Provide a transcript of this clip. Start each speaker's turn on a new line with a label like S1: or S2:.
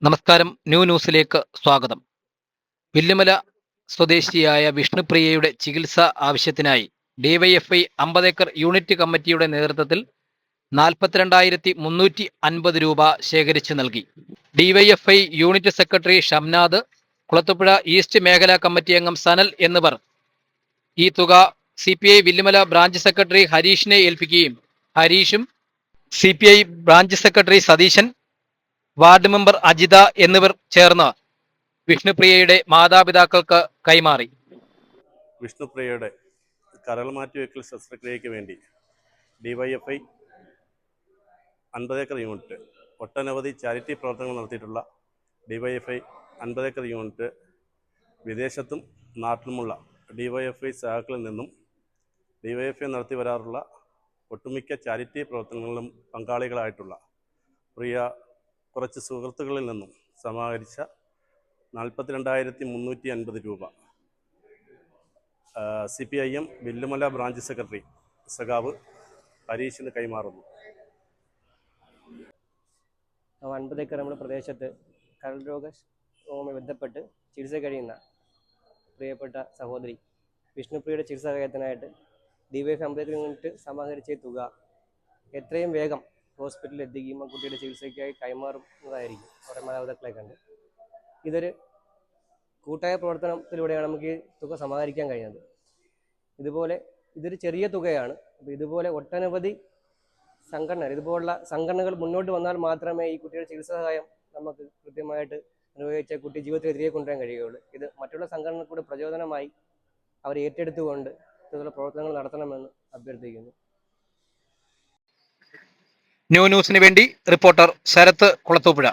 S1: നമസ്കാരം. ന്യൂസിലേക്ക് സ്വാഗതം. വില്ലുമല സ്വദേശിയായ വിഷ്ണുപ്രിയയുടെ ചികിത്സാ ആവശ്യത്തിനായി ഡിവൈഎഫ്ഐ 50 ഏക്കർ യൂണിറ്റ് കമ്മിറ്റിയുടെ നേതൃത്വത്തിൽ 42,350 രൂപ ശേഖരിച്ചു നൽകി. DYFI unit secretary Shamnad, Kulathupuzha East മേഖലാ കമ്മിറ്റി അംഗം സനൽ എന്നിവർ ഈ തുക CPI വില്ലുമല ബ്രാഞ്ച് സെക്രട്ടറി ഹരീഷിനെ ഏൽപ്പിക്കുകയും ഹരീഷും CPI branch secretary Satheesan, ward member Ajitha എന്നിവർ ചേർന്ന് വിഷ്ണുപ്രിയയുടെ മാതാപിതാക്കൾക്ക് കൈമാറി.
S2: വിഷ്ണുപ്രിയയുടെ കരൾ മാറ്റിവെക്കൽ ശസ്ത്രക്രിയയ്ക്ക് വേണ്ടി ഡിവൈഎഫ്ഐ 50 ഏക്കർ യൂണിറ്റ് ഒട്ടനവധി ചാരിറ്റി പ്രവർത്തനങ്ങൾ നടത്തിയിട്ടുള്ള ഡിവൈഎഫ്ഐ 50 ഏക്കർ യൂണിറ്റ് വിദേശത്തും നാട്ടിലുമുള്ള ഡിവൈഎഫ്ഐ സഹാക്കളിൽ നിന്നും ഡിവൈഎഫ്ഐ നടത്തി വരാറുള്ള ഒട്ടുമിക്ക ചാരിറ്റി പ്രവർത്തനങ്ങളിലും പങ്കാളികളായിട്ടുള്ള കുറച്ച് സുഹൃത്തുക്കളിൽ നിന്നും സമാഹരിച്ച 42,350 രൂപ CPIM വില്ലുമല ബ്രാഞ്ച് സെക്രട്ടറി സഖാവ് ഹരീഷിന് കൈമാറുന്നു.
S3: 50 ഏക്കർ നമ്മുടെ പ്രദേശത്ത് കരൾ രോഗവുമായി ബന്ധപ്പെട്ട് ചികിത്സ കഴിയുന്ന പ്രിയപ്പെട്ട സഹോദരി വിഷ്ണുപ്രിയയുടെ ചികിത്സാ സഹായത്തിനായിട്ട് ഡിവൈഎഫ്ഐ 50 ഏക്കർ യൂണിറ്റ് സമാഹരിച്ച തുക എത്രയും വേഗം ഹോസ്പിറ്റലിൽ എത്തിക്കുകയും കുട്ടിയുടെ ചികിത്സയ്ക്കായി കൈമാറുന്നതായിരിക്കും അവരുടെ മാതാപിതാക്കളെ കണ്ട്. ഇതൊരു കൂട്ടായ പ്രവർത്തനത്തിലൂടെയാണ് നമുക്ക് ഈ തുക സമാഹരിക്കാൻ കഴിയുന്നത്. ഇതൊരു ചെറിയ തുകയാണ്. അപ്പോൾ ഇതുപോലെ ഒട്ടനവധി ഇതുപോലുള്ള സംഘടനകൾ മുന്നോട്ട് വന്നാൽ മാത്രമേ ഈ കുട്ടിയുടെ ചികിത്സാ സഹായം നമുക്ക് കൃത്യമായിട്ട് നിർവഹിച്ച കുട്ടി ജീവിതത്തിൽ തിരികെ കൊണ്ടുവരാൻ കഴിയുകയുള്ളൂ. ഇത് മറ്റുള്ള സംഘടനകളുടെ പ്രചോദനമായി അവർ ഏറ്റെടുത്തുകൊണ്ട് ഇതുപോലുള്ള പ്രവർത്തനങ്ങൾ നടത്തണമെന്ന് അഭ്യർത്ഥിക്കുന്നു.
S1: ന്യൂസിന് വേണ്ടി റിപ്പോർട്ടർ ശരത്ത്, കുളത്തൂപ്പുഴ.